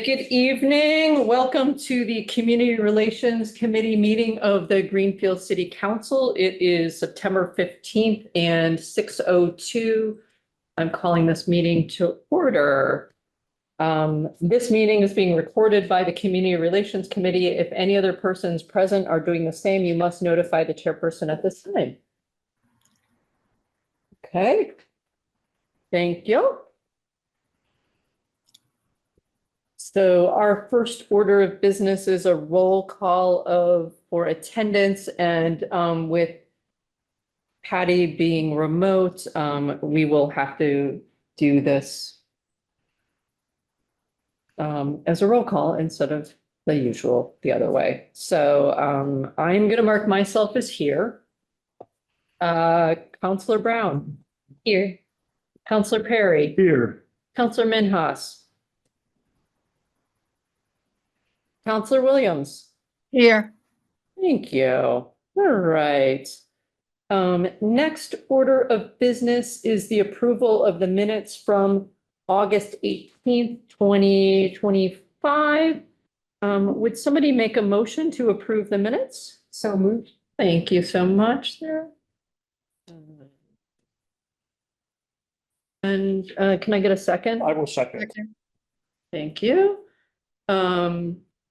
right, good evening. Welcome to the Community Relations Committee meeting of the Greenfield City Council. It is September 15th and 6:02. I'm calling this meeting to order. This meeting is being recorded by the Community Relations Committee. If any other persons present are doing the same, you must notify the chairperson at this time. Okay. Thank you. So our first order of business is a roll call for attendance, and with Patty being remote, we will have to do this as a roll call instead of the usual the other way. So I'm going to mark myself as here. Counselor Brown. Here. Counselor Perry. Here. Counselor Minhas. Counselor Williams. Here. Thank you. All right. Next order of business is the approval of the minutes from August 18th, 2025. Would somebody make a motion to approve the minutes? So moved. Thank you so much, Sarah. And can I get a second? I will second. Thank you.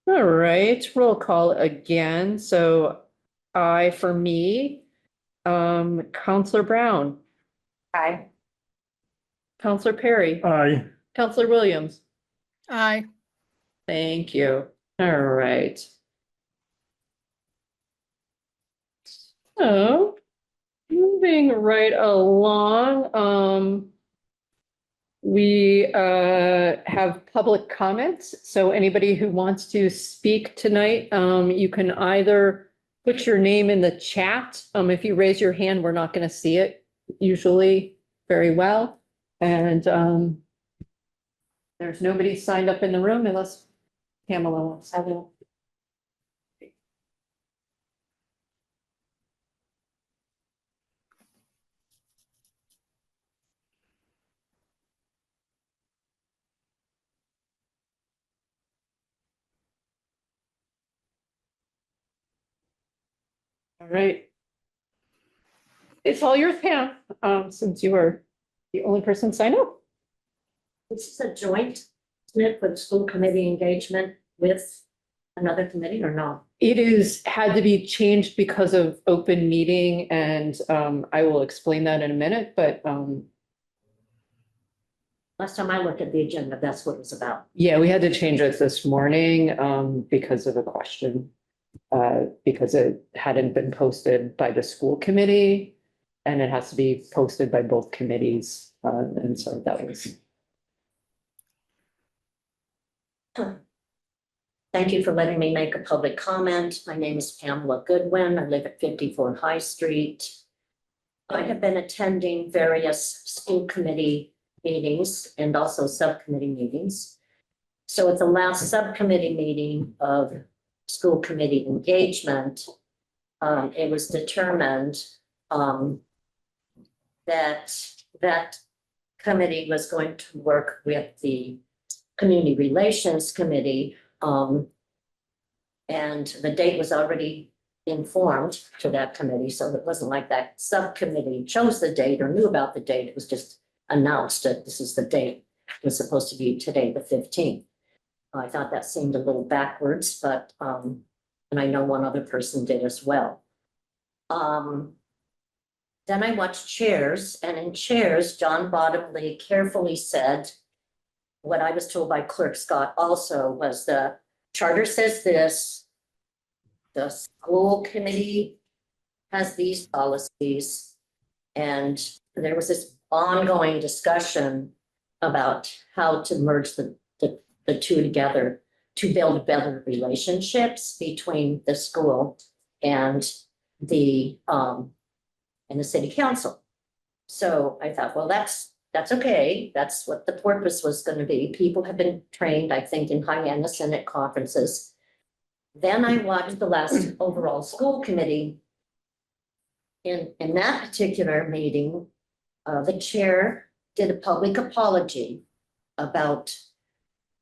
All right, roll call again. So for me, Counselor Brown. Aye. Counselor Perry. Aye. Counselor Williams. Aye. Thank you. All right. So moving right along, we have public comments. So anybody who wants to speak tonight, you can either put your name in the chat. If you raise your hand, we're not going to see it usually very well. And there's nobody signed up in the room unless Pamela wants. I will. All right. It's all yours, Pam, since you are the only person signed up. This is a joint, isn't it, with school committee engagement with another committee or no? It is had to be changed because of open meeting, and I will explain that in a minute, but Last time I looked at the agenda, that's what it was about. yeah, we had to change it this morning because of a question. Because it hadn't been posted by the school committee, and it has to be posted by both committees, and so that was. Thank you for letting me make a public comment. My name is Pamela Goodwin. I live at 54 High Street. I have been attending various school committee meetings and also subcommittee meetings. So at the last subcommittee meeting of school committee engagement, it was determined that committee was going to work with the Community Relations Committee, and the date was already informed to that committee, so it wasn't like that subcommittee chose the date or knew about the date. It was just announced that this is the date. It was supposed to be today, the 15th. I thought that seemed a little backwards, but and I know one other person did as well. Then I watched Chairs, and in Chairs, John Bottomley carefully said what I was told by Clerk Scott also was the charter says this, the school committee has these policies, and there was this ongoing discussion about how to merge the two together to build better relationships between the school and the city council. So I thought, well, that's okay. That's what the purpose was going to be. People have been trained, I think, in Hyannis and Senate conferences. Then I watched the last overall school committee. In that particular meeting, the chair did a public apology about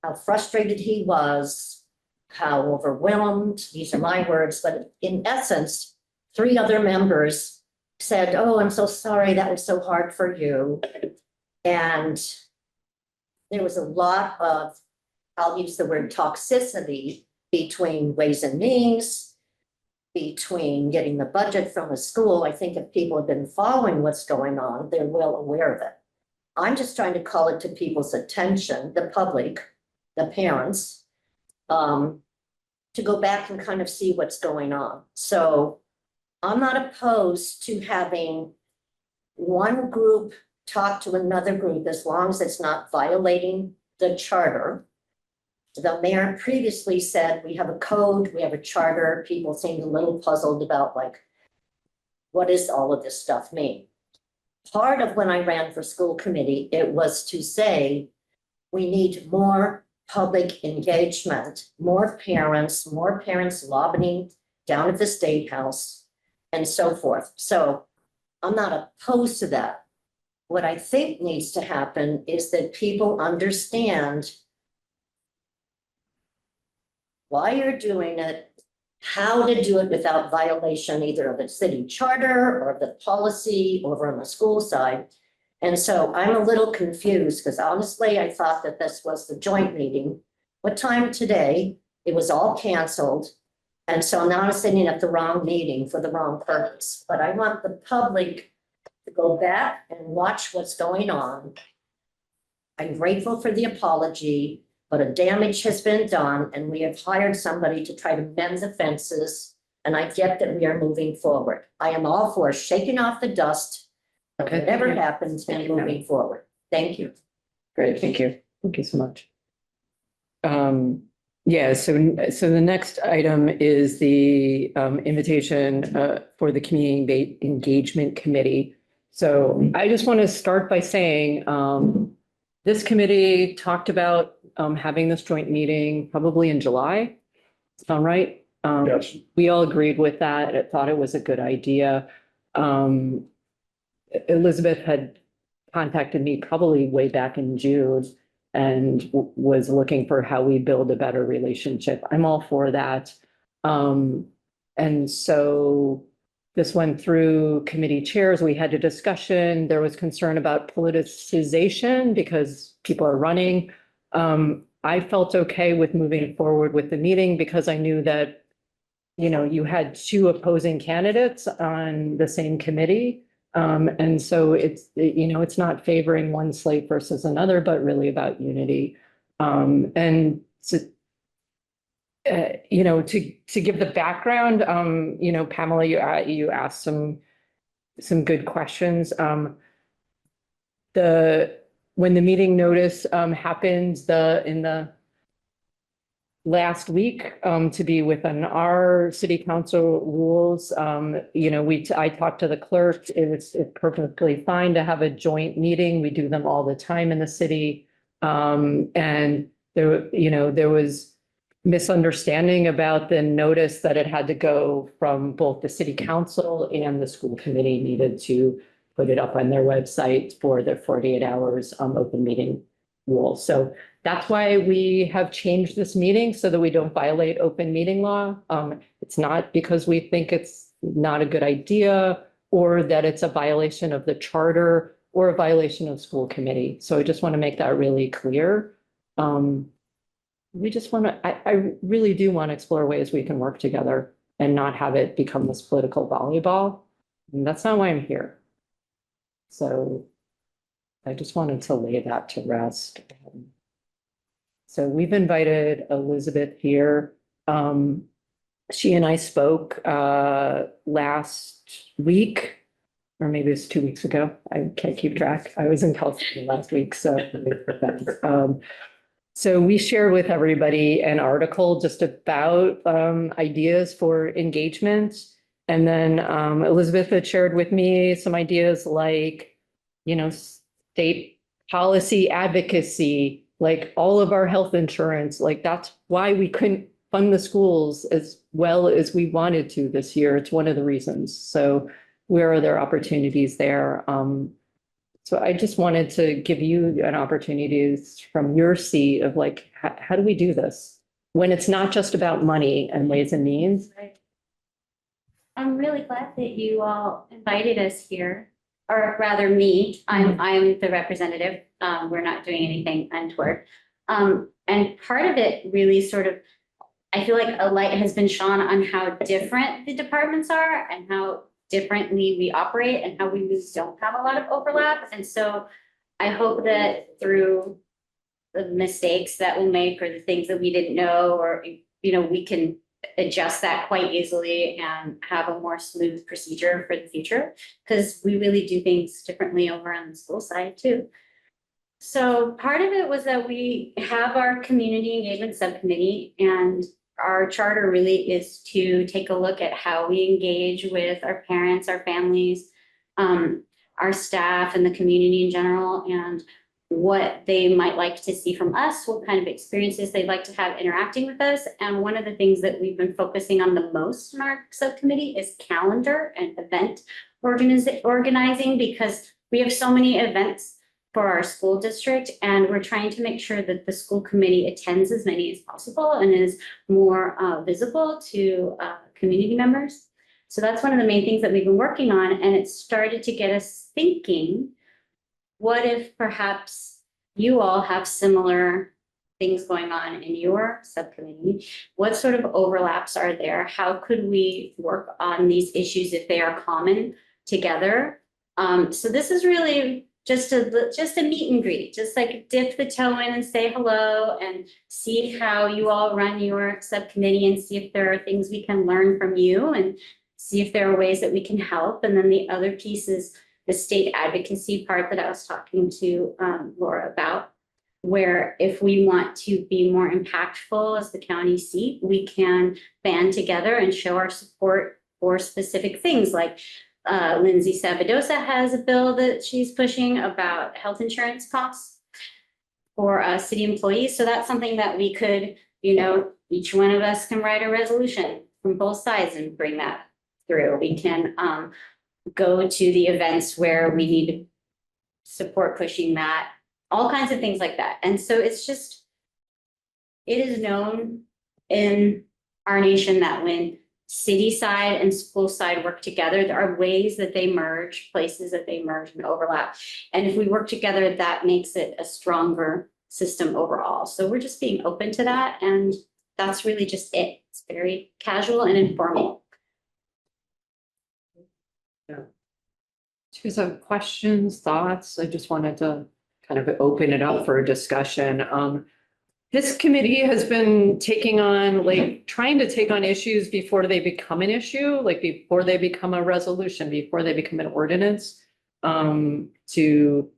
how frustrated he was, how overwhelmed, these are my words, but in essence, 3 other members said, oh, I'm so sorry, that was so hard for you. And there was a lot of, I'll use the word toxicity between Ways and Means, between getting the budget from the school. I think if people have been following what's going on, they're well aware of it. I'm just trying to call it to people's attention, the public, the parents, to go back and kind of see what's going on. So I'm not opposed to having one group talk to another group as long as it's not violating the charter. The mayor previously said we have a code, we have a charter. People seemed a little puzzled about like, what does all of this stuff mean? Part of when I ran for school committee, it was to say we need more public engagement, more parents lobbying down at the State House and so forth. So I'm not opposed to that. What I think needs to happen is that people understand why you're doing it, how to do it without violation either of the city charter or the policy over on the school side. And so I'm a little confused because honestly, I thought that this was the joint meeting. What time today? It was all canceled. And so now I'm sitting at the wrong meeting for the wrong purpose. But I want the public to go back and watch what's going on. I'm grateful for the apology, but a damage has been done and we have hired somebody to try to mend the fences. And I get that we are moving forward. I am all for shaking off the dust of Okay. whatever happens and moving forward. Thank you. Great, thank you. Thank you so much. Yeah, so the next item is the invitation for the Community Engagement Committee. So I just want to start by saying this committee talked about having this joint meeting probably in July. Sound right? Yes. We all agreed with that. I thought it was a good idea. Elizabeth had contacted me probably way back in June and was looking for how we build a better relationship. I'm all for that. And so this went through committee chairs. We had a discussion. There was concern about politicization because people are running. I felt okay with moving forward with the meeting because I knew that, you know, you had 2 opposing candidates on the same committee. And so it's, you know, it's not favoring one slate versus another, but really about unity. And so, you know, to give the background, you know, Pamela, you asked some good questions. When the meeting notice happened in the last week to be within our city council rules, you know, I talked to the clerk. It's perfectly fine to have a joint meeting. We do them all the time in the city. And there, you know, there was misunderstanding about the notice that it had to go from both the city council and the school committee needed to put it up on their website for the 48 hours open meeting rule. So that's why we have changed this meeting so that we don't violate open meeting law. It's not because we think it's not a good idea or that it's a violation of the charter or a violation of school committee. So I just want to make that really clear. We just want to, I really do want to explore ways we can work together and not have it become this political volleyball. And that's not why I'm here. So I just wanted to lay that to rest. So we've invited Elizabeth here. She and I spoke last week, or maybe it's 2 weeks ago. I can't keep track. I was in California last week, so. So we shared with everybody an article just about ideas for engagement. And then Elizabeth had shared with me some ideas like, you know, state policy advocacy, like all of our health insurance, like that's why we couldn't fund the schools as well as we wanted to this year. It's one of the reasons. So where are there opportunities there? So I just wanted to give you an opportunity from your seat of like, how do we do this? When it's not just about money and ways and means. I'm really glad that you all invited us here, or rather me. I'm the representative. We're not doing anything untoward. And part of it really sort of, I feel like a light has been shone on how different the departments are and how differently we operate and how we just don't have a lot of overlap. And so I hope that through the mistakes that we'll make or the things that we didn't know, or, we can adjust that quite easily and have a more smooth procedure for the future, because we really do things differently over on the school side too. So part of it was that we have our community engagement subcommittee, and our charter really is to take a look at how we engage with our parents, our families, our staff and the community in general, and what they might like to see from us, what kind of experiences they'd like to have interacting with us. And one of the things that we've been focusing on the most in our subcommittee is calendar and event organizing, because we have so many events for our school district, and we're trying to make sure that the school committee attends as many as possible and is more visible to community members. So that's one of the main things that we've been working on, and it started to get us thinking, what if perhaps you all have similar things going on in your subcommittee? What sort of overlaps are there? How could we work on these issues if they are common together? So this is really just a meet and greet, just like dip the toe in and say hello and see how you all run your subcommittee and see if there are things we can learn from you and see if there are ways that we can help. And then the other piece is the state advocacy part that I was talking to Laura about, where if we want to be more impactful as the county seat, we can band together and show our support for specific things. Like Lindsay Sabadosa has a bill that she's pushing about health insurance costs for city employees. So that's something that we could, each one of us can write a resolution from both sides and bring that through. We can go to the events where we need to support pushing that, all kinds of things like that. And so it is known in our nation that when city side and school side work together, there are ways that they merge, places that they merge and overlap. And if we work together, that makes it a stronger system overall. So we're just being open to that. And that's really just it. It's very casual and informal. So questions, thoughts? I just wanted to kind of open it up for a discussion. This committee has been trying to take on issues before they become an issue, like before they become a resolution, before they become an ordinance, to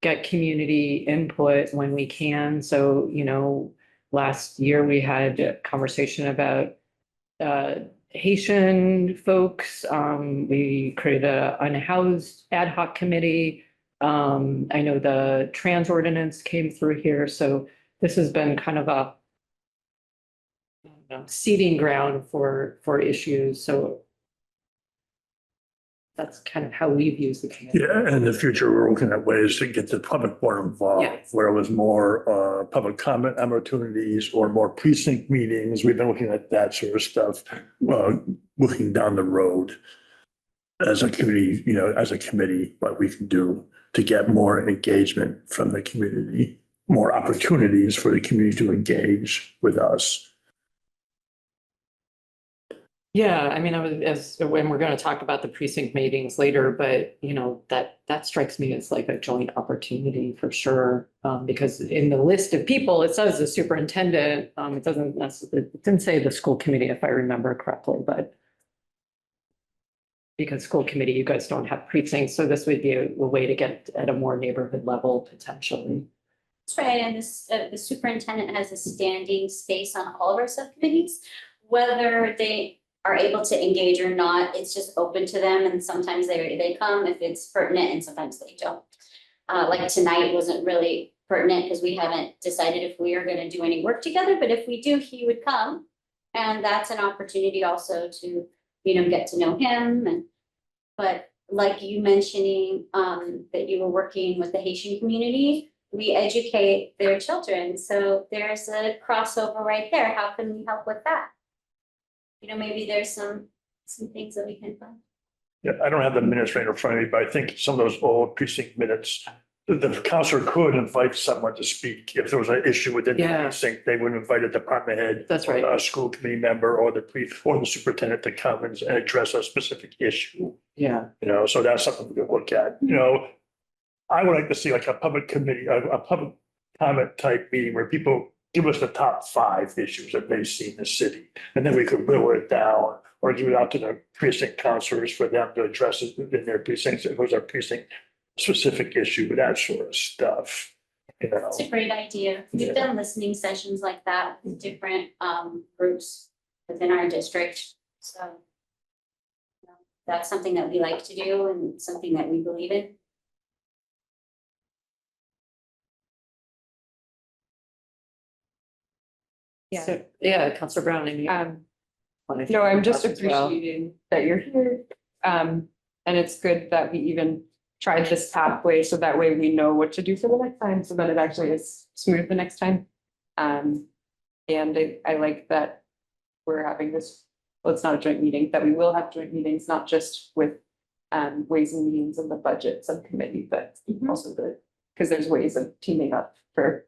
get community input when we can. So, last year we had a conversation about Haitian folks. We created an unhoused ad hoc committee. I know the trans ordinance came through here. So this has been kind of a seeding ground for issues. So that's kind of how we've used the committee. Yeah, in the future, we're looking at ways to get the public more involved, Yes. where it was more public comment opportunities or more precinct meetings. We've been looking at that sort of stuff, looking down the road as a committee, what we can do to get more engagement from the community, more opportunities for the community to engage with us. Yeah, I mean, when we're going to talk about the precinct meetings later, but that strikes me as like a joint opportunity for sure. Because in the list of people, it says the superintendent. It didn't say the school committee, if I remember correctly, but because school committee, you guys don't have precincts, so this would be a way to get at a more neighborhood level potentially. That's right. And the superintendent has a standing space on all of our subcommittees, whether they are able to engage or not. It's just open to them. And sometimes they come if it's pertinent and sometimes they don't. Like tonight wasn't really pertinent because we haven't decided if we are going to do any work together, but if we do, he would come. And that's an opportunity also to, get to know him. But like you mentioning, that you were working with the Haitian community, we educate their children. So there's a crossover right there. How can we help with that? You know, maybe there's some things that we can find. Yeah, I don't have the minutes right in front of me, but I think some of those old precinct minutes, the counselor could invite someone to speak. If there was an issue within the Yeah. precinct, they would invite a department head. That's right. A school committee member or the superintendent to come and address a specific issue, Yeah. you know, so that's something we could look at, you know. I would like to see like a public committee, a public comment type meeting where people give us the top 5 issues that they see in the city. And then we could whittle it down or give it out to the precinct counselors for them to address it in their precincts. If it was a precinct specific issue, that sort of stuff, you know. It's a great idea. Yeah. We've done listening sessions like that with different groups within our district, so. You know, that's something that we like to do and something that we believe in. Yeah. So, yeah, Counselor Brown, I mean. No, I'm just as well. appreciating that you're here. And it's good that we even tried this pathway, so that way we know what to do for the next time, so that it actually is smooth the next time. And I like that we're having this, well, it's not a joint meeting, that we will have joint meetings, not just with Ways and Means and the budget subcommittee, but also because there's ways of teaming up for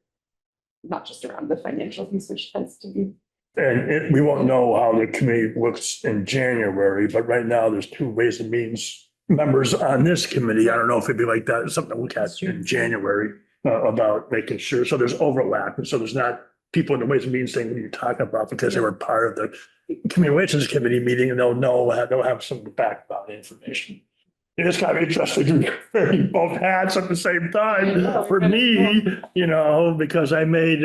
not just around the financial piece, which tends to be. And we won't know how the committee looks in January, but right now there's 2 Ways and Means members on this committee. I don't know if it'd be like that, something to look at in January about making sure. So there's overlap. And so there's not people in the Ways and Means thing that you're talking about because they were part of the communications committee meeting and they'll have some background information. It's kind of interesting, wearing both hats at the same time for me, you know, because I made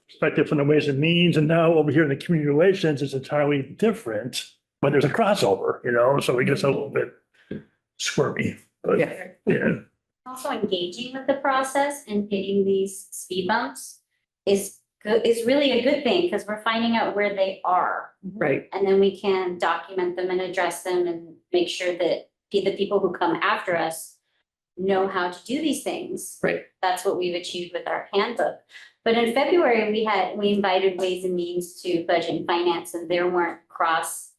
perspective from the Ways and Means, and now over here in the community relations, it's entirely different. But there's a crossover, you know, so it gets a little bit squirmy, but Yeah. yeah. Also engaging with the process and hitting these speed bumps is good, is really a good thing, because we're finding out where they are. Right. And then we can document them and address them and make sure that the people who come after us know how to do these things. Right. That's what we've achieved with our handbook. But in February, we invited Ways and Means to Budget and Finance, and there weren't cross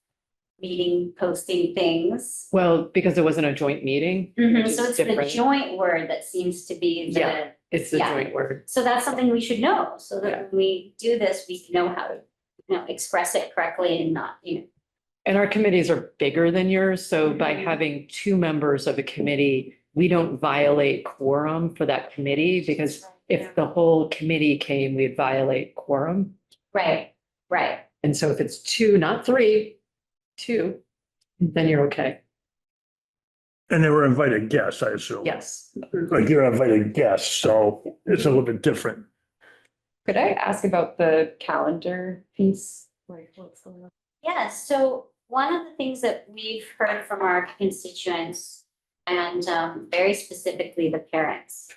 meeting posting things. Well, because it wasn't a joint meeting. which is So it's the different. joint word that seems to be the. Yeah. It's the Yeah. joint word. So that's something we should know, so Yeah. that when we do this, we know how to, express it correctly and not, And our committees are bigger than yours, so by Mhm. having 2 members of a committee, we don't violate quorum for that committee, because if the whole committee came, we'd violate quorum. Right. And so if it's 2, not 3, 2, then you're okay. And they were invited guests, I assume. Yes. Like you're invited guests, so it's a little bit different. Could I ask about the calendar piece? Like what's going on? Yeah, so one of the things that we've heard from our constituents and very specifically the parents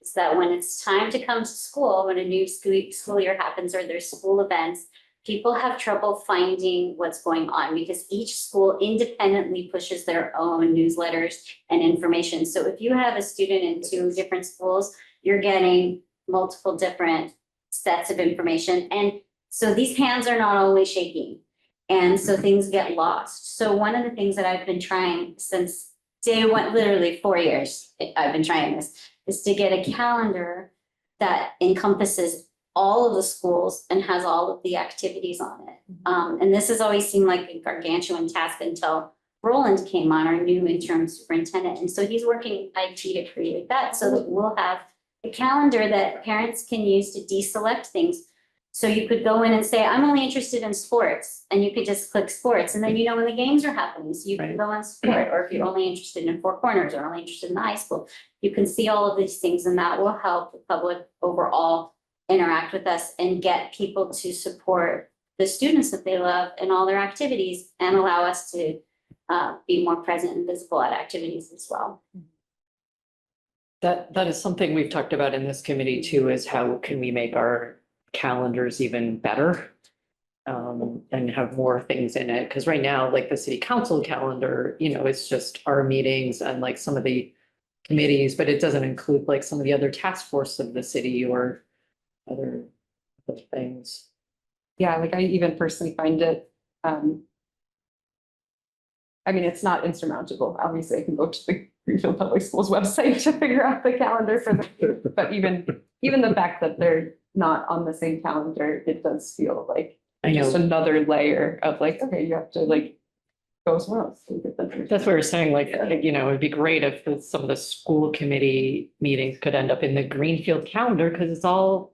is that when it's time to come to school, when a new school year happens or there's school events, people have trouble finding what's going on because each school independently pushes their own newsletters and information. So if you have a student in 2 different schools, you're getting multiple different sets of information. And so these hands are not always shaking. And so things get lost. So one of the things that I've been trying since day one, literally 4 years, I've been trying this, is to get a calendar that encompasses all of the schools and has all of the activities on it. And this has always seemed like a gargantuan task until Roland came on, our new interim superintendent. And so he's working IT to create that so that we'll have a calendar that parents can use to deselect things. So you could go in and say, I'm only interested in sports, and you could just click sports, and then you know when the games are happening, so you can Right. go on sport. Or if you're only interested in 4 corners or only interested in the high school, you can see all of these things, and that will help the public overall interact with us and get people to support the students that they love in all their activities and allow us to be more present and visible at activities as well. That is something we've talked about in this committee too, is how can we make our calendars even better? and have more things in it, because right now, like the city council calendar, it's just our meetings and like some of the committees, but it doesn't include like some of the other task force of the city or other things. Yeah, like I even personally find it, I mean, it's not insurmountable. Obviously, I can go to the Greenfield Public Schools website to figure out the calendar for the, but even the fact that they're not on the same calendar, it does feel like I just know, another layer of like, okay, you have to like go somewhere else. to get them. that's what we're saying, like, it'd be great if some of the school committee meetings could end up in the Greenfield calendar, because it's all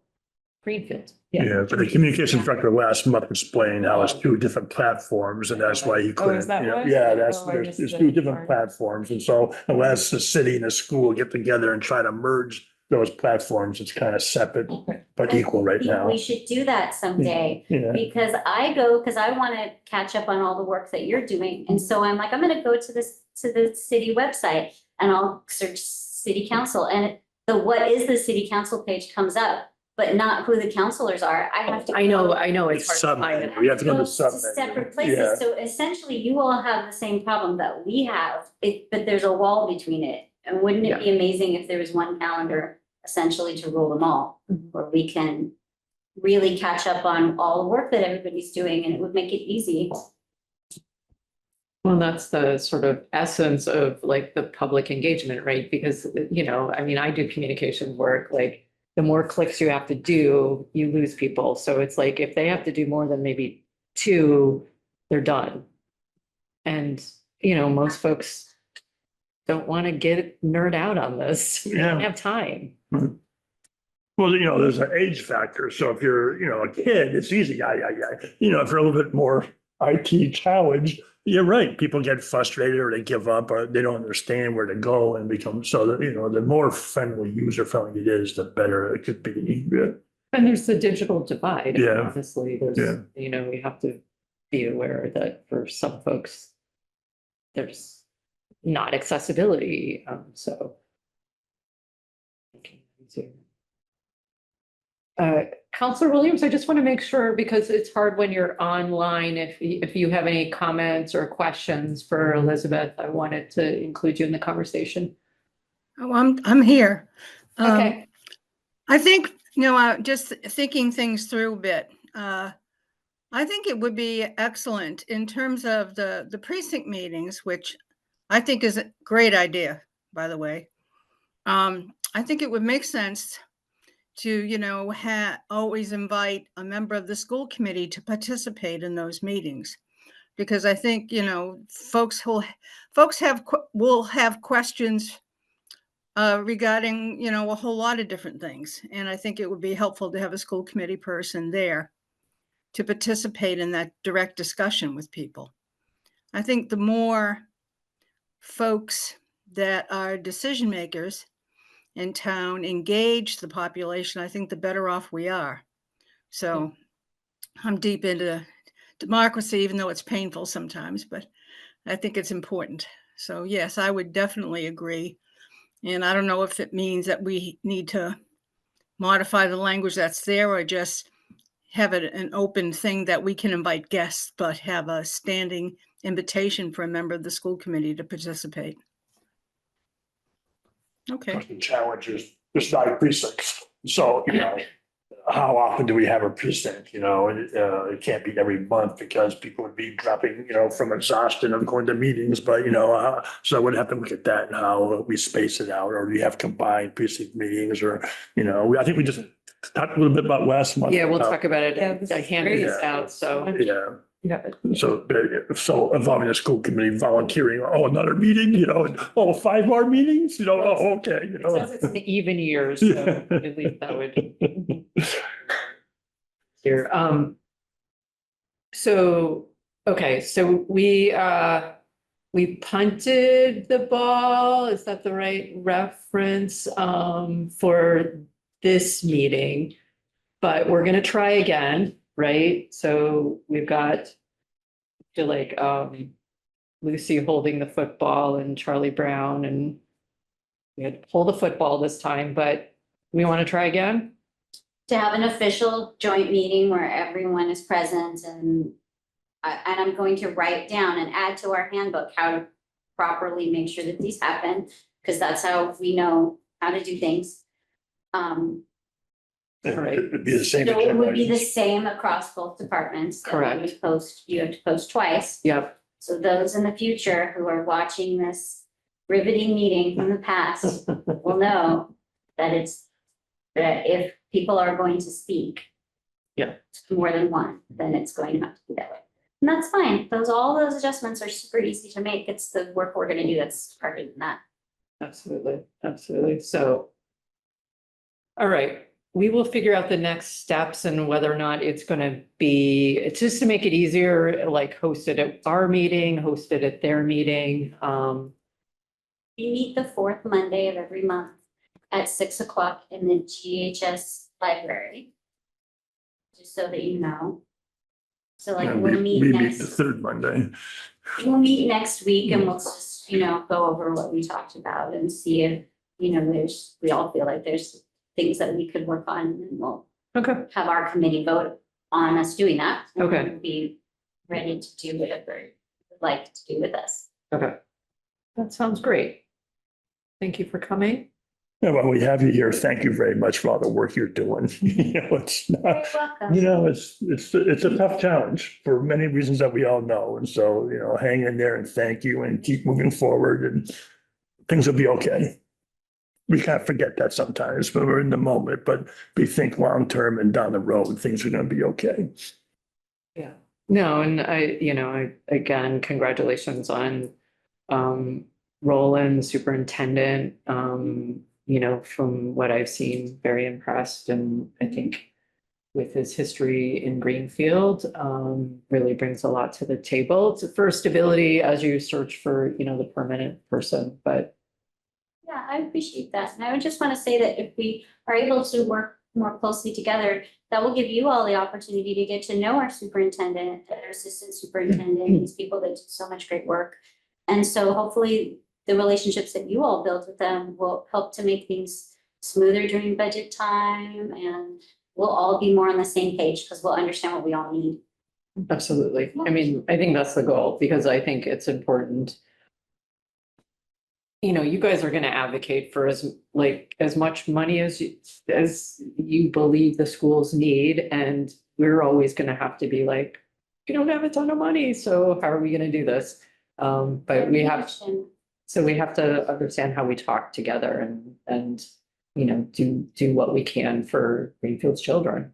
Greenfield. Yeah, but the communications director last month explained how it's two different platforms and that's why he Oh, is couldn't. that you know, what? Yeah, that's, Oh, I there's missed two that different part. platforms. And so unless the city and the school get together and try to merge those platforms, it's kind of separate but equal right I think now. we should do that someday. Yeah, Because I want to catch up on all the work that you're doing. And so I'm like, I'm gonna go to the city website and I'll search city council and the what is the city council page comes up, but not who the counselors are. I have to. I know, it's hard to Sub, find it. we have to go to Go sub. separate Yeah. places. So essentially you all have the same problem that we have, but there's a wall between it. And wouldn't it be amazing if there was one calendar essentially to rule them all? Where we can really catch up on all the work that everybody's doing and it would make it easy. Well, that's the sort of essence of like the public engagement, right? Because, I mean, I do communication work, like the more clicks you have to do, you lose people. So it's like if they have to do more than maybe 2, they're done. And, most folks don't want to nerd out on this. They don't have time. Well, there's an age factor. So if you're, a kid, it's easy. If you're a little bit more IT challenged, you're right. People get frustrated or they give up or they don't understand where to go and become, so that, the more friendly, user friendly it is, the better it could be. Yeah. And there's the digital divide. Yeah. Honestly, there's, Yeah. we have to be aware that for some folks, there's not accessibility. So. Counselor Williams, I just want to make sure, because it's hard when you're online, if you have any comments or questions for Elizabeth, I wanted to include you in the conversation. Oh, I'm here. Okay. I think, just thinking things through a bit. I think it would be excellent in terms of the precinct meetings, which I think is a great idea, by the way. I think it would make sense to, always invite a member of the school committee to participate in those meetings. Because I think, folks will have questions regarding, a whole lot of different things. And I think it would be helpful to have a school committee person there to participate in that direct discussion with people. I think the more folks that are decision makers in town engage the population, I think the better off we are. So I'm deep into democracy, even though it's painful sometimes, but I think it's important. So yes, I would definitely agree. And I don't know if it means that we need to modify the language that's there or just have it an open thing that we can invite guests, but have a standing invitation for a member of the school committee to participate. Okay. Challenges, there's 9 precincts. So, how often do we have a precinct, and it can't be every month because people would be dropping, from exhaustion of going to meetings, but, so we'd have to look at that and how we space it out, or do we have combined precinct meetings or, I think we just talked a little bit about last month. Yeah, we'll talk about it. Yeah, this I is handed great. this out, so. Yeah. Yeah. So involving the school committee, volunteering, another meeting, and 5 more meetings, okay, It says it's an even years, so at least that would. Here, okay, so we punted the ball, is that the right reference, for this meeting? But we're gonna try again, right? So we've got, I feel like, Lucy holding the football and Charlie Brown, and we had to pull the football this time, but we want to try again? to have an official joint meeting where everyone is present and I'm going to write down and add to our handbook how to properly make sure that these happen, because that's how we know how to do things. Right. It'd be the same. So it would be the items. same across both departments. that we Correct. would post, you have to post twice. Yep. So those in the future who are watching this riveting meeting from the past will know that that if people are going to speak. Yeah. More than one, then it's going to have to be that way. And that's fine. All those adjustments are super easy to make. It's the work we're gonna do that's harder than that. Absolutely, absolutely. So. All right, we will figure out the next steps and whether or not it's gonna be, it's just to make it easier, like host it at our meeting, host it at their meeting. We meet the fourth Monday of every month at 6 o'clock in the GHS library. Just so that you know. So like And we'll we meet meet the next, third Monday. we'll meet next week and we'll just, go over what we talked about and see if, we all feel like there's things that we could work on and we'll Okay, have our committee vote on us doing that. and Okay. we'll be ready to do whatever you'd like to do with us. okay. That sounds great. Thank you for coming. Yeah, well, we have you here. Thank you very much for all the work you're doing. It's You're not, welcome. it's a tough challenge for many reasons that we all know. And so, hang in there and thank you and keep moving forward and things will be okay. We can't forget that sometimes when we're in the moment, but we think long-term and down the road, things are going to be okay. Yeah. No, and again, congratulations on Roland, superintendent. From what I've seen, very impressed, and I think with his history in Greenfield, really brings a lot to the table. It's for stability as you search for, the permanent person, but Yeah, I appreciate that. And I would just want to say that if we are able to work more closely together, that will give you all the opportunity to get to know our superintendent, our assistant superintendent, these people that do so much great work. And so hopefully the relationships that you all build with them will help to make things smoother during budget time, and we'll all be more on the same page because we'll understand what we all need. absolutely. I mean, I think that's the goal, because I think it's important. You guys are gonna advocate for as much money as you believe the schools need, and we're always gonna have to be like, we don't have a ton of money, so how are we gonna do this? But we have to understand how we talk together and do what we can for Greenfield's children.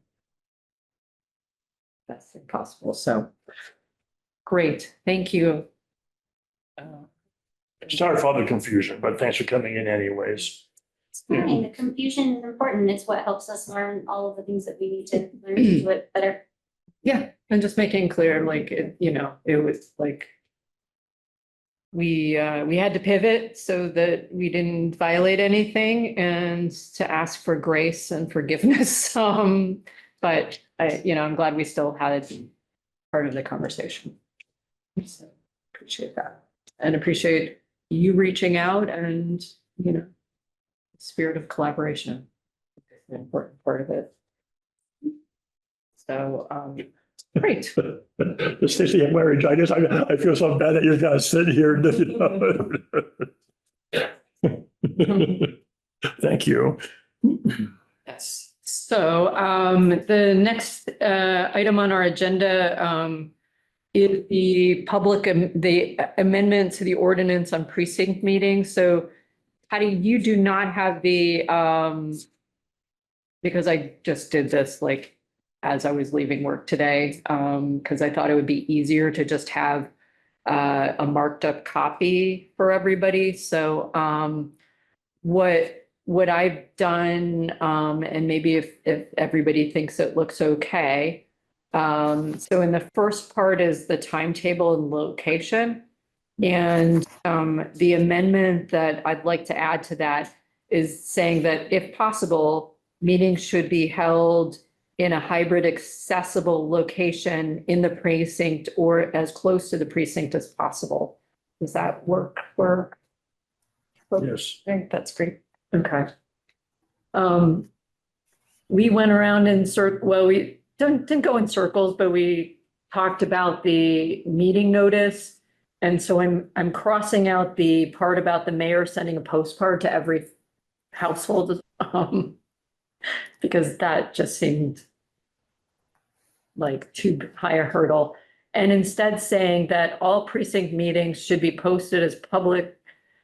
That's impossible, so. Great, thank you. Sorry for all the confusion, but thanks for coming in anyways. It's fine. The confusion is important. It's what helps us learn all of the things that we need to learn to do it better. Yeah, and just making clear, it was like. We had to pivot so that we didn't violate anything and to ask for grace and forgiveness. But I'm glad we still had part of the conversation. So appreciate that and appreciate you reaching out and, spirit of collaboration. An important part of it. So, great. Stacy, I'm married. I feel so bad that you're gonna sit here. Thank you. Yes. So the next item on our agenda is the amendment to the ordinance on precinct meetings. So Patty, you do not have the because I just did this as I was leaving work today, because I thought it would be easier to just have a marked up copy for everybody. So what I've done, and maybe if everybody thinks it looks okay. So in the first part is the timetable and location. And the amendment that I'd like to add to that is saying that if possible, meetings should be held in a hybrid accessible location in the precinct or as close to the precinct as possible. Does that work for? Yes. Right, that's great. Okay. we went around in well, we didn't go in circles, but we talked about the meeting notice. And so I'm crossing out the part about the mayor sending a postcard to every household, because that just seemed like too high a hurdle. And instead saying that all precinct meetings should be posted as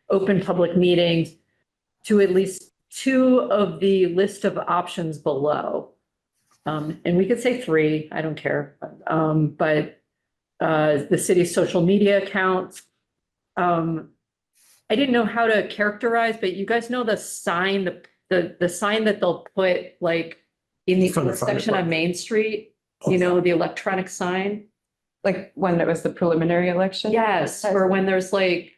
open public meetings to at least 2 of the list of options below. And we could say 3, I don't care. But the city's social media accounts. I didn't know how to characterize, but you guys know the sign, the sign that they'll put like in the For the fire section on department. Main Street, you know, the electronic sign? Like when it was the preliminary election? Yes, or when there's like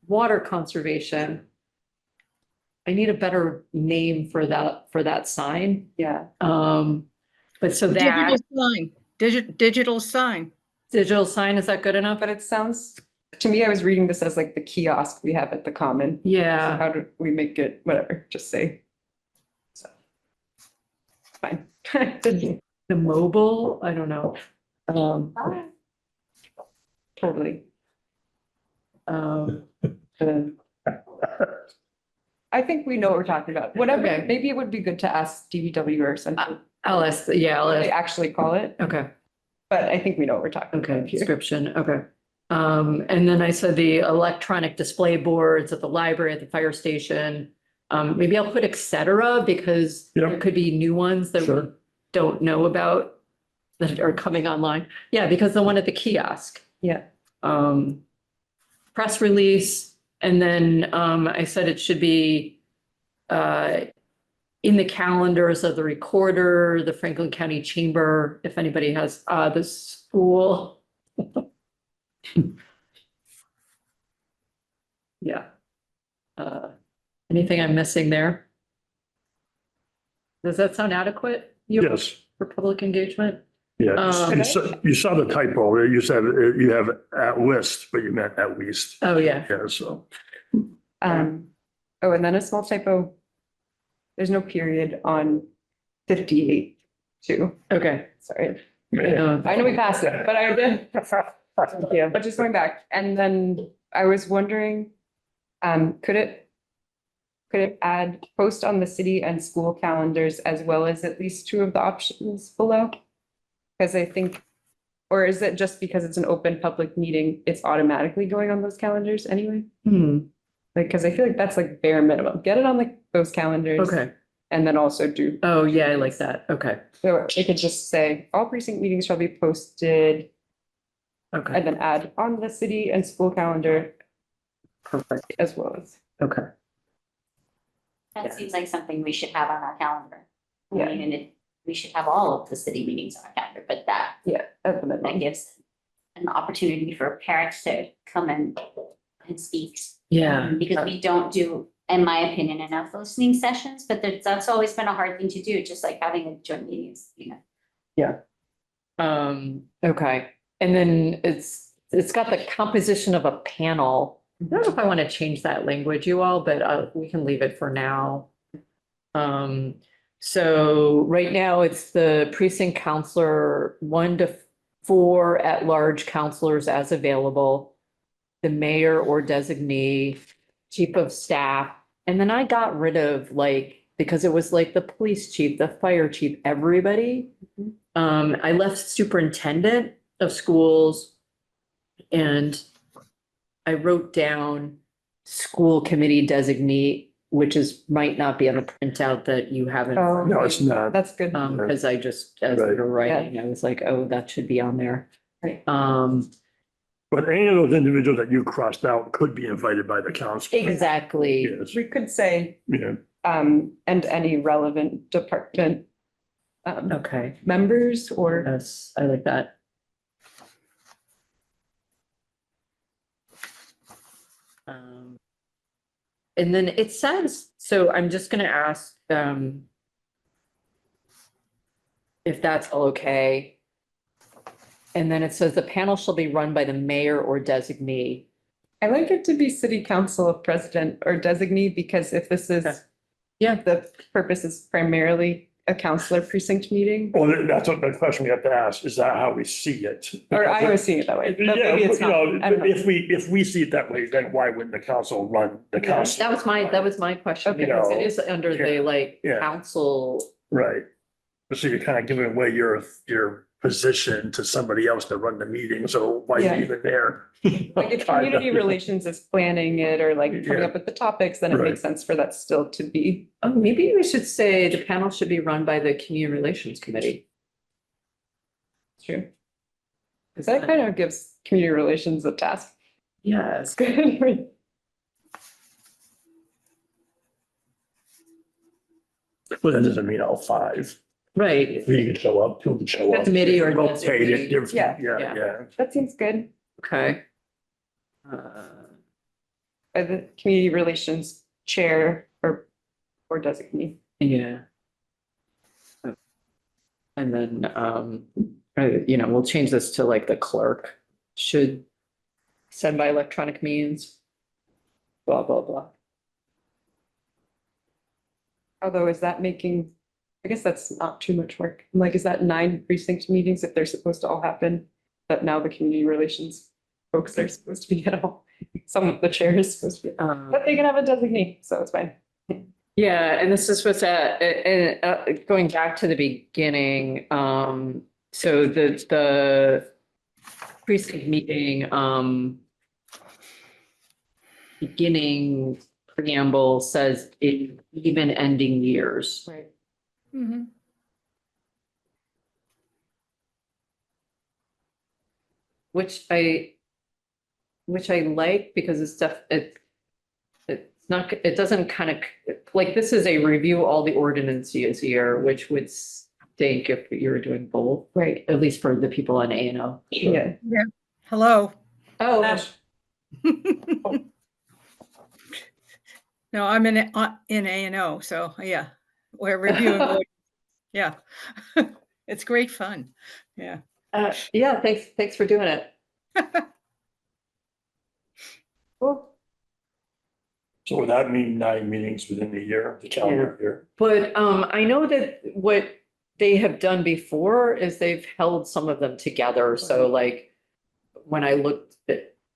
water conservation. I need a better name for that sign. Yeah. But so Digital that sign, digital sign. digital sign, is that good enough? But it sounds, to me, I was reading this as like the kiosk we have at the Common. So Yeah, how do we make it, whatever, just say. So. Fine. the mobile, I don't know. Totally. Um, I think we know what we're talking about. Whatever, Okay. maybe it would be good to ask DVW or something, I'll ask, yeah, I'll what they ask, actually call it, okay. but I think we know what we're talking Okay, about here. description, okay. And then I said the electronic display boards at the library, at the fire station. Maybe I'll put et cetera, because there Yep. could be new ones that we Sure. don't know about that are coming online. Yeah, because the one at the kiosk. Yeah. Press release, and then I said it should be in the calendars of the recorder, the Franklin County Chamber, if anybody has the school. Yeah. Anything I'm missing there? Does that sound adequate? Yes, For public engagement? yeah. Um, You saw the typo. You said you have at list, but you meant at least. Oh, yeah. Yeah, so. Oh, and then a small typo. There's no period on 58 too. Okay. Sorry. Yeah. I know we passed it, but I did. Thank you. But just going back, and then I was wondering, could it add post on the city and school calendars as well as at least 2 of the options below? Because I think, or is it just because it's an open public meeting, it's automatically going on those calendars anyway? Like, because I feel like that's like bare minimum. Get it on like those calendars. Okay. And then also do, Oh, yeah, I like that. Okay. so it could just say, all precinct meetings shall be posted, Okay. and then add on the city and school calendar Perfect. as well as. Okay. That seems like something we should have on our calendar. I Yeah. mean, and we should have all of the city meetings on our calendar, but that Yeah, at the minimum. gives an opportunity for parents to come and speak. Yeah. Because we don't do, in my opinion, enough listening sessions, but that's always been a hard thing to do, just like having a joint meetings, you know. Okay. And then it's got the composition of a panel. I don't know if I want to change that language, you all, but we can leave it for now. So right now it's the precinct counselor, 1 to 4 at-large counselors as available, the mayor or designee, chief of staff. And then I got rid of because it was like the police chief, the fire chief, everybody. I left superintendent of schools, and I wrote down school committee designee, which might not be on the printout that you haven't. Oh, No, it's not. That's good. Because I just, as we Right. were writing, I was like, oh, that should be on there. Right. But any of those individuals that you crossed out could be invited by the council. Exactly. Yes, We could say, yeah. and any relevant department Okay, members or, yes, I like that. And then it says, so I'm just gonna ask, if that's all okay. And then it says the panel shall be run by the mayor or designee. I like it to be city council president or designee, because if this is. Okay. Yeah. The purpose is primarily a counselor precinct meeting? Well, that's what the question we have to ask. Is that how we see it? Or I was seeing it that way. But Yeah, maybe it's you not. know, I don't know. if we see it that way, then why wouldn't the council run the Yeah, council? That was my question, Okay. because it is under the like Yeah. council. Right. So you're kind of giving away your position to somebody else to run the meeting, so why are Yeah. you even there? Like if community relations is planning it or like coming Yeah. up with the topics, then it Right. makes sense for that still to be. Oh, maybe we should say the panel should be run by the community relations committee. True. Because that kind of gives community relations a task. Yes. Good. Well, that doesn't mean all five. Right. Three can show up, two can show up. Committee or Rotate it, designate. Yeah. yeah. That seems good. Okay. By the community relations chair or designee. Yeah. And then, we'll change this to like the clerk should send by electronic means. Blah, blah, blah. Although is that making, I guess that's not too much work. Like, is that 9 precinct meetings if they're supposed to all happen? That now the community relations folks are supposed to be at all. Some of the chair is supposed to be, but they can have a designee, so it's fine. Yeah, and this is what's going back to the beginning, so the precinct meeting, beginning preamble says in even ending years. Right. Mhm. Which I like because it's not, it doesn't kind of, like, this is a review all the ordinances here, which would stink if you were doing both, Right. at least for the people on A and O. Yeah. Hello. Oh, No, I'm in A and O, so yeah, we're reviewing. Yeah. It's great fun. Yeah. yeah, thanks for doing it. Cool. So would that mean 9 meetings within the year, the calendar year? But I know that what they have done before is they've held some of them together. So like when I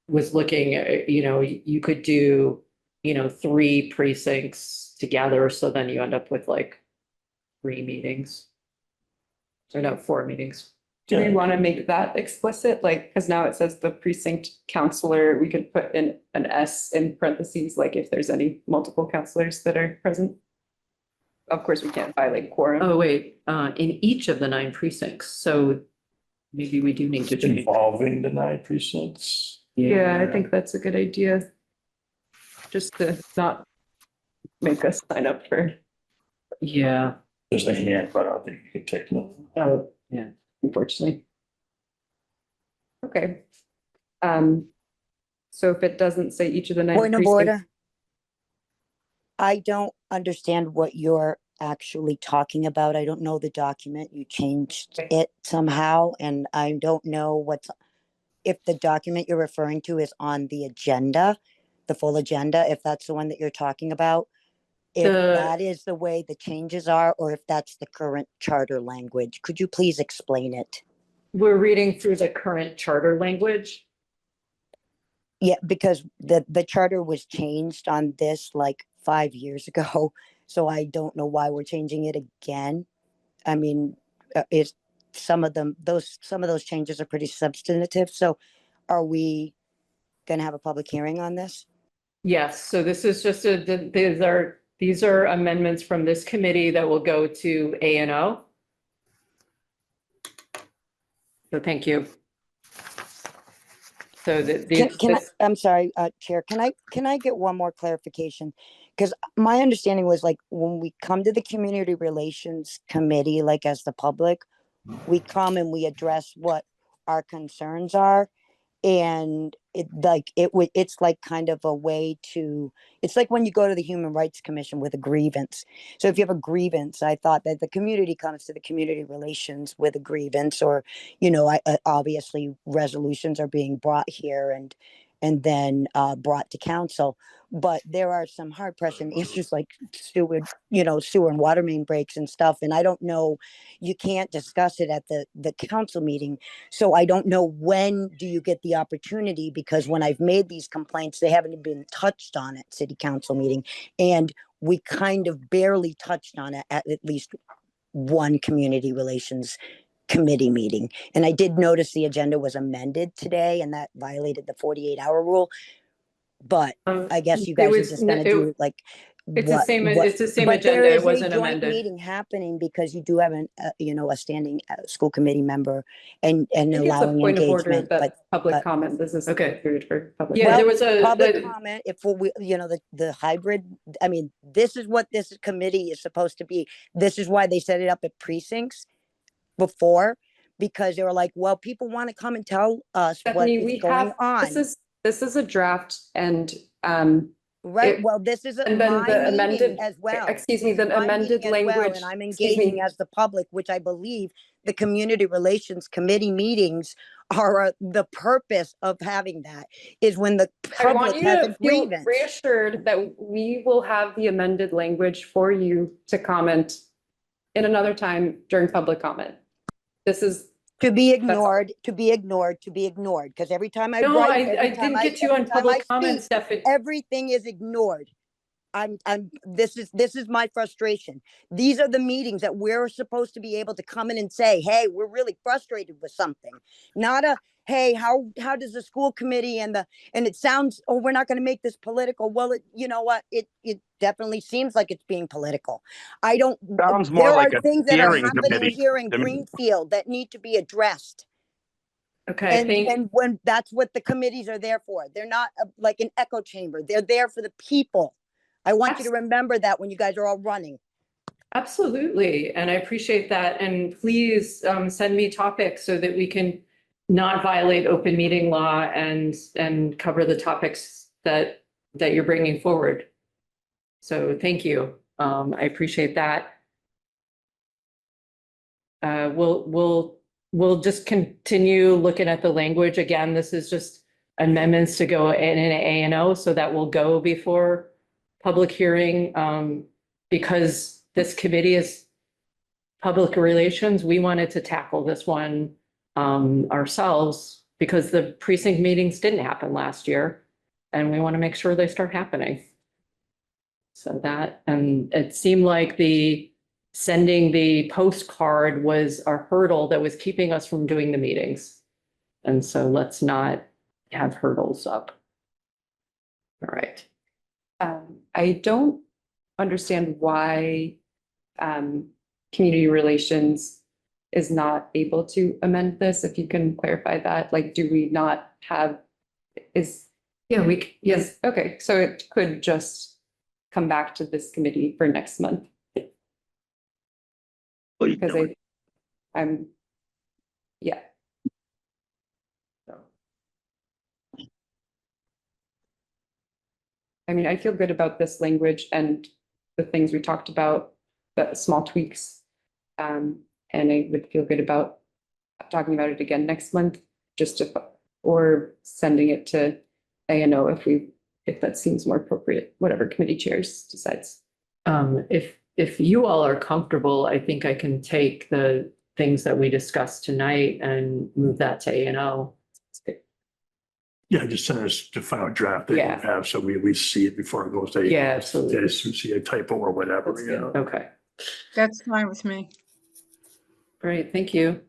was looking, you could do, 3 precincts together. So then you end up with like 3 meetings. Or no, 4 meetings. Do we Yeah. want to make that explicit? Like, because now it says the precinct counselor, we could put in an S in parentheses, like if there's any multiple counselors that are present. Of course, we can't violate quorum. Oh, wait, in each of the 9 precincts. So maybe we do need to change. Involving the 9 precincts? Yeah, I think that's a good idea. Just to not make us sign up for, Yeah. There's a hand, but I don't think you can take them. Oh, yeah. unfortunately. Okay. So if it doesn't say each of the 9 Point of precincts. order. I don't understand what you're actually talking about. I don't know the document. You changed it somehow, and I don't know if the document you're referring to is on the agenda, the full agenda, if that's the one that you're talking about. If that is the way the changes are, or if that's the current charter language. Could you please explain it? We're reading through the current charter language. Yeah, because the charter was changed on this like 5 years ago, so I don't know why we're changing it again. I mean, it's some of those changes are pretty substantive. So, are we going to have a public hearing on this? Yes, so this is just these are amendments from this committee that will go to A and O. So thank you. So I'm sorry, Chair. Can I get one more clarification? Because my understanding was like when we come to the Community Relations Committee, like as the public, we come and we address what our concerns are, and it's like kind of a way to, it's like when you go to the Human Rights Commission with a grievance. So if you have a grievance, I thought that the community comes to the Community Relations with a grievance, or obviously resolutions are being brought here, and then brought to council. But there are some hard pressing issues like sewer, sewer and water main breaks and stuff. And I don't know, you can't discuss it at the council meeting. So I don't know when do you get the opportunity, because when I've made these complaints, they haven't been touched on at city council meeting. And we kind of barely touched on it at least one community relations committee meeting. And I did notice the agenda was amended today, and that violated the 48-hour rule. But I guess you It guys are was- just gonna do like It's the same, what- it's the same but there agenda. It is a wasn't joint amended. meeting happening because you do have a standing school committee member and I think it's a allowing point of order engagement. that But public comment, this is Okay. period for public. Yeah, well, there was a, public comment, if we, the hybrid, I mean, this is what this committee is supposed to be. This is why they set it up at precincts before, because they were like, well, people want to come and tell us what Stephanie, is we going have, on. this is a draft and, Right, it- well, this is and then my the meeting amended, as well. excuse me, This is the my amended meeting as well, language. and I'm excuse me, engaging as the public, which I believe the community relations committee meetings are the purpose of having that is when the I want public you has to a feel grievance. reassured that we will have the amended language for you to comment in another time during public comment. This is, To be all. ignored, to be ignored, to be ignored, because every time I no, write, I every time didn't get you on every time I public comments, speak, Stephanie. everything is ignored. This is my frustration. These are the meetings that we're supposed to be able to come in and say, hey, we're really frustrated with something. Not a, hey, how does the school committee and it sounds, oh, we're not going to make this political. Well, you know what? It definitely seems like it's being political. I don't, Sounds more there like are a things that are steering happening committee here in to me. Greenfield that need to be addressed. Okay, And when that's what the committees are there for. They're not like an echo chamber. They're there for the people. I want you to remember that when you guys are all running. absolutely. And I appreciate that. And please send me topics so that we can not violate open meeting law and cover the topics that you're bringing forward. So thank you. I appreciate that. We'll just continue looking at the language. Again, this is just amendments to go in an A and O, so that will go before public hearing. Because this committee is public relations, we wanted to tackle this one ourselves because the precinct meetings didn't happen last year, and we want to make sure they start happening. So that, and it seemed like sending the postcard was a hurdle that was keeping us from doing the meetings. And so let's not have hurdles up. All right. I don't understand why community relations is not able to amend this. If you can clarify that, like, do we not have, Yeah, yes. okay, so it could just come back to this committee for next month. Because I'm, yeah. I mean, I feel good about this language and the things we talked about, the small tweaks. And I would feel good about talking about it again next month, or sending it to A&O if that seems more appropriate, whatever committee chairs decides. If you all are comfortable, I think I can take the things that we discussed tonight and move that to A&O. Yeah, just send us the final draft that you Yeah. have, so we at least see it before it goes to. Yeah, absolutely. Just to see a typo or whatever, That's you know. Okay, That's fine with me. great, thank you.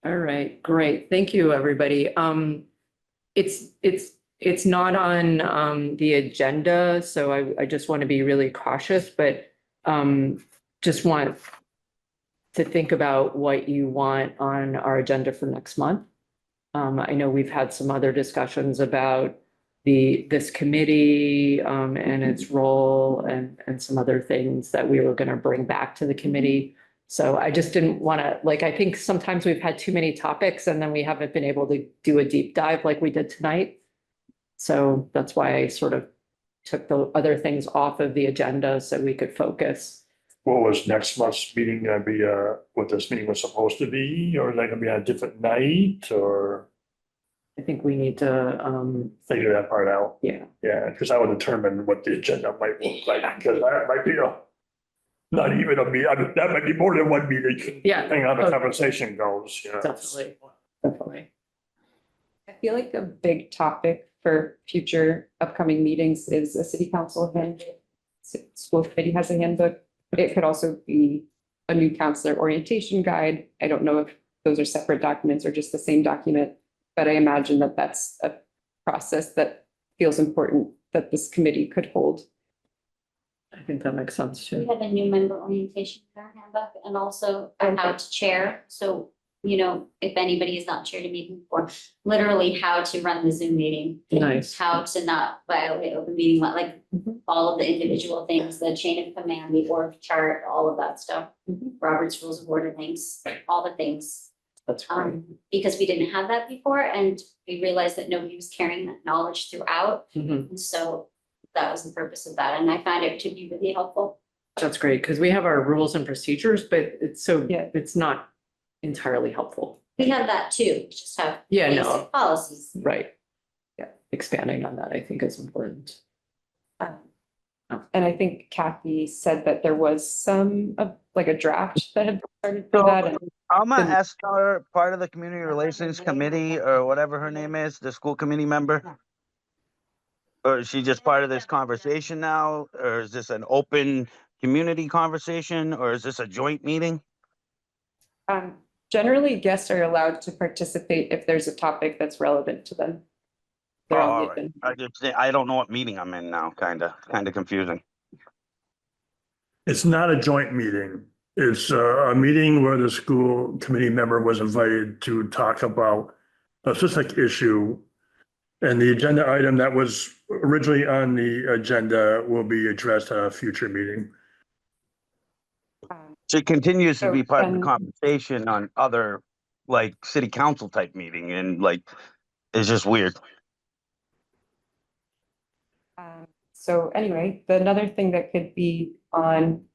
All right, great, thank you, everybody. It's not on the agenda, so I just want to be really cautious, but just want to think about what you want on our agenda for next month. I know we've had some other discussions about this committee and its role and some other things that we were going to bring back to the committee. So I just didn't want to, like, I think sometimes we've had too many topics and then we haven't been able to do a deep dive like we did tonight. So that's why I sort of took the other things off of the agenda so we could focus. What was next month's meeting gonna be, what this meeting was supposed to be, or is that gonna be on a different night, or? I think we need to, figure that part out. yeah, Yeah, because I would determine what the agenda might look like, because that might be not even a meeting, that might be more than one meeting. Yeah. Depending on how the Oh. conversation goes, you know. definitely, definitely. I feel like a big topic for future upcoming meetings is a city council handbook. School committee has a handbook. It could also be a new counselor orientation guide. I don't know if those are separate documents or just the same document, but I imagine that that's a process that feels important that this committee could hold. I think that makes sense We too. have a new member orientation in our handbook and also how to chair. So, you know, if anybody is not chaired a meeting before, literally how to run the Zoom meeting. Nice. How to not violate open meeting, law, like Mhm. all of the individual things, the chain of command, the org chart, all of that stuff. Robert's rules of order things, all the things. That's great. Because we didn't have that before and we realized that nobody was carrying that knowledge throughout. Mhm. And so that was the purpose of that. And I found it to be really helpful. That's great, because we have our rules and procedures, but it's so, Yeah. it's not entirely helpful. We have that too, we just have Yeah, no, basic policies. right. Yeah, expanding on that, I think is important. And I think Kathy said that there was some, like a draft that had started for So, that. and- Alma Then- Estar, part of the Community Relations Committee or whatever her name is, the school committee member? Or is she just part of this conversation now? Or is this an open community conversation? Or is this a joint meeting? Generally, guests are allowed to participate if there's a topic that's relevant to them. They're on the All right. agenda. I don't know what meeting I'm in now, kind of confusing. It's not a joint meeting. It's a meeting where the school committee member was invited to talk about a specific issue. And the agenda item that was originally on the agenda will be addressed at a future meeting. She continues to be So, part of the and- conversation on other, like, city council type meeting and like, it's just weird. So anyway, the another thing that could be on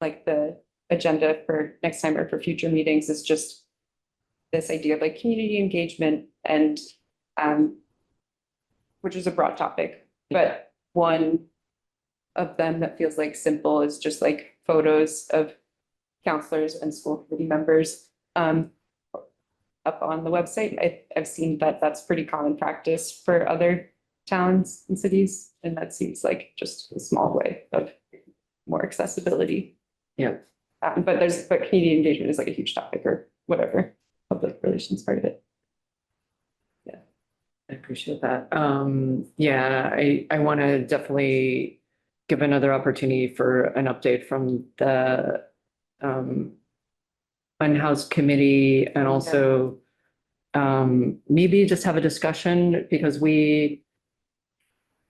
like the agenda for next time or for future meetings is just this idea of like community engagement and which is a broad topic, but one of them that feels like simple is just like photos of counselors and school committee members up on the website. I've seen that that's pretty common practice for other towns and cities, and that seems like just a small way of more accessibility. Yeah. But community engagement is like a huge topic or whatever, public relations part of it. I appreciate that. Yeah, I want to definitely give another opportunity for an update from the unhoused committee and also maybe just have a discussion because we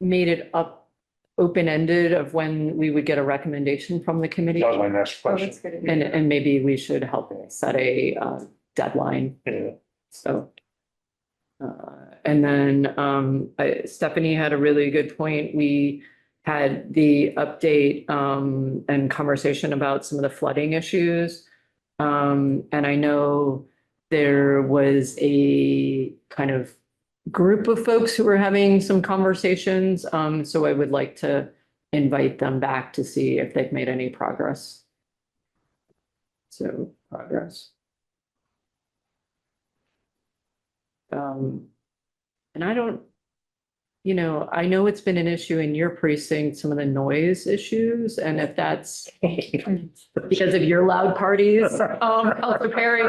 made it up open-ended of when we would get a recommendation from the committee. That was my next Oh, question. that's good. And maybe we should help set a deadline. Yeah. So. And then Stephanie had a really good point. We had the update and conversation about some of the flooding issues. And I know there was a kind of group of folks who were having some conversations. So I would like to invite them back to see if they've made any progress. So progress. And I don't, I know it's been an issue in your precinct, some of the noise issues, and if that's because of your loud parties, Counselor Perry,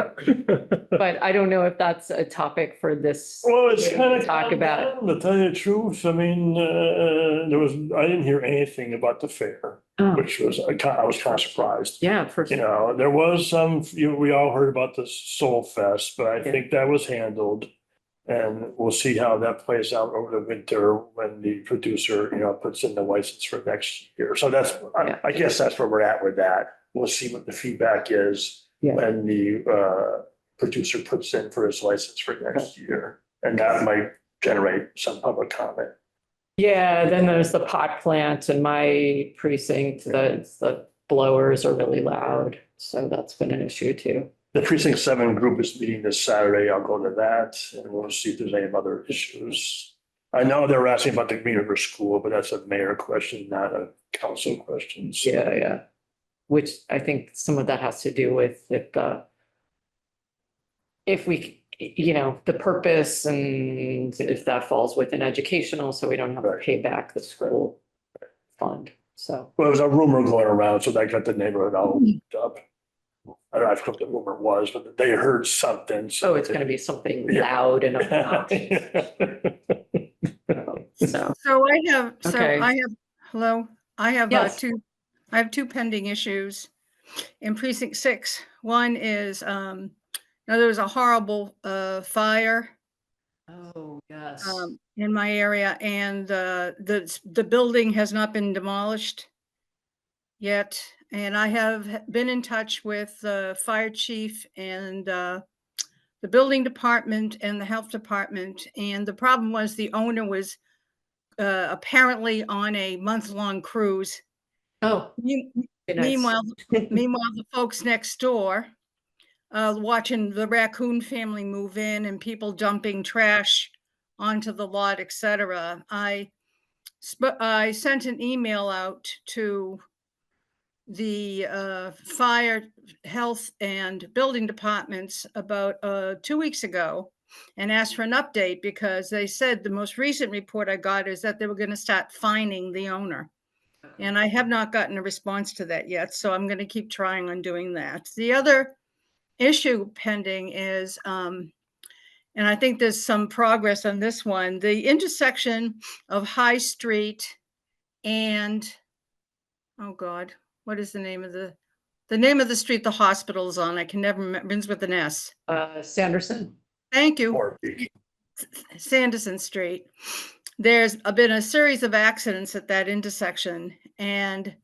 but I don't know if that's a topic for this. Well, it's kind of. Talk about. To tell you the truth, I mean, I didn't hear anything about the fair, Oh, which was, I was kind of surprised. yeah, for You know, there was some, we all heard about the Soul Fest, but I Yeah. think that was handled. And we'll see how that plays out over the winter when the producer, puts in the license for next year. So that's, Yeah. I guess that's where we're at with that. We'll see what the feedback is Yeah. when the producer puts in for his license for next year. And that might generate some public comment. Yeah, then there's the pot plant in my precinct, the blowers are really loud, so that's been an issue too. The precinct 7 group is meeting this Saturday. I'll go to that and we'll see if there's any other issues. I know they're asking about the Green River School, but that's a mayor question, not a council question. So- Yeah. Which I think some of that has to do with if we, the purpose and if that falls within educational, so we don't have to pay back the school fund, so. Well, there was a rumor going around, so that got the neighborhood all worked up. I don't know what the rumor was, but they heard something. Oh, it's gonna be something loud and obnoxious, so. So Okay. I have Yes. two pending issues in precinct 6. One is, now there was a horrible fire Oh, yes. in my area, and the building has not been demolished yet. And I have been in touch with the fire chief and the building department and the health department. And the problem was the owner was apparently on a month-long cruise. Oh, be nice. Meanwhile, the folks next door watching the raccoon family move in and people dumping trash onto the lot, etc. I sent an email out to the fire, health, and building departments about 2 weeks ago and asked for an update because they said the most recent report I got is that they were going to start fining the owner. And I have not gotten a response to that yet, so I'm going to keep trying on doing that. The other issue pending is, and I think there's some progress on this one, the intersection of High Street and, oh God, what is the name of the street the hospital is on? I can never remember, begins with an S. Sanderson. Thank you. Or- Sanderson Street. There's been a series of accidents at that intersection, and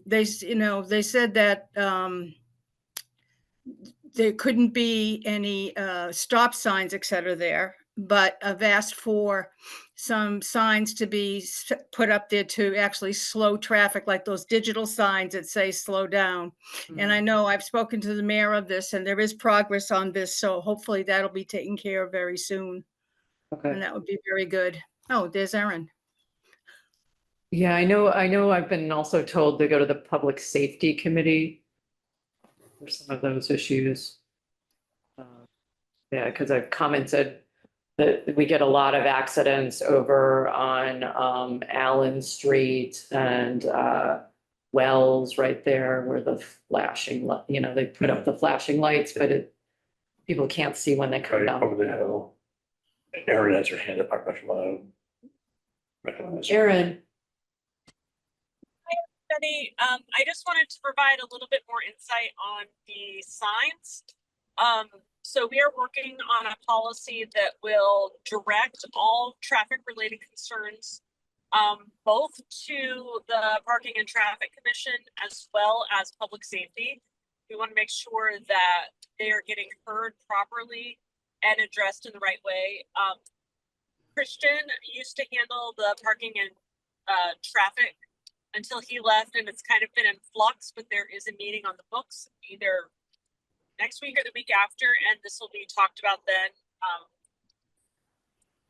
they said that there couldn't be any stop signs, et cetera, there, but I've asked for some signs to be put up there to actually slow traffic, like those digital signs that say slow down. And I know I've spoken to the mayor of this, and there is progress on this, so hopefully that'll be taken care of very soon. Okay. And that would be very good. Oh, there's Erin. Yeah, I know I've been also told to go to the Public Safety Committee for some of those issues. Yeah, because I've commented that we get a lot of accidents over on Allen Street and Wells right there where the flashing, they put up the flashing lights, but people can't see when they come Right down. over the hill. Erin has her hand up. Recognize her. Erin, Betty, I just wanted to provide a little bit more insight on the signs. So we are working on a policy that will direct all traffic related concerns, both to the Parking and Traffic Commission as well as public safety. We want to make sure that they are getting heard properly and addressed in the right way. Christian used to handle the parking and traffic until he left, and it's kind of been in flux, but there is a meeting on the books either next week or the week after, and this will be talked about then.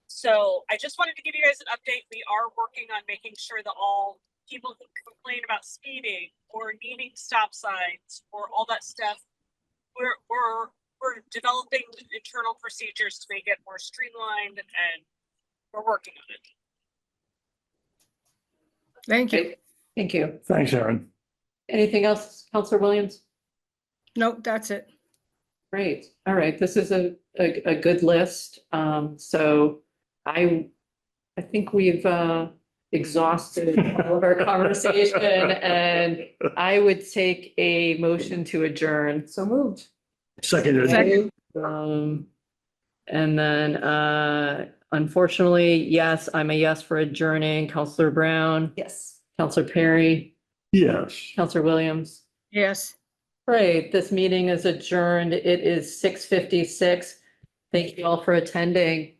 So I just wanted to give you guys an update. We are working on making sure that all people who complain about speeding or needing stop signs or all that stuff, we're developing internal procedures to make it more streamlined, and we're working on it. Thank you. thank you. Thanks, Erin. Anything else, Counselor Williams? Nope, that's it. Great. All right. This is a good list. So I think we've exhausted all of our conversation, and I would take a motion to adjourn. So moved. Seconded. And then unfortunately, yes, I'm a yes for adjourning. Counselor Brown, Yes. Counselor Perry, Yes. Counselor Williams. Yes. Great. This meeting is adjourned. It is 6:56. Thank you all for attending.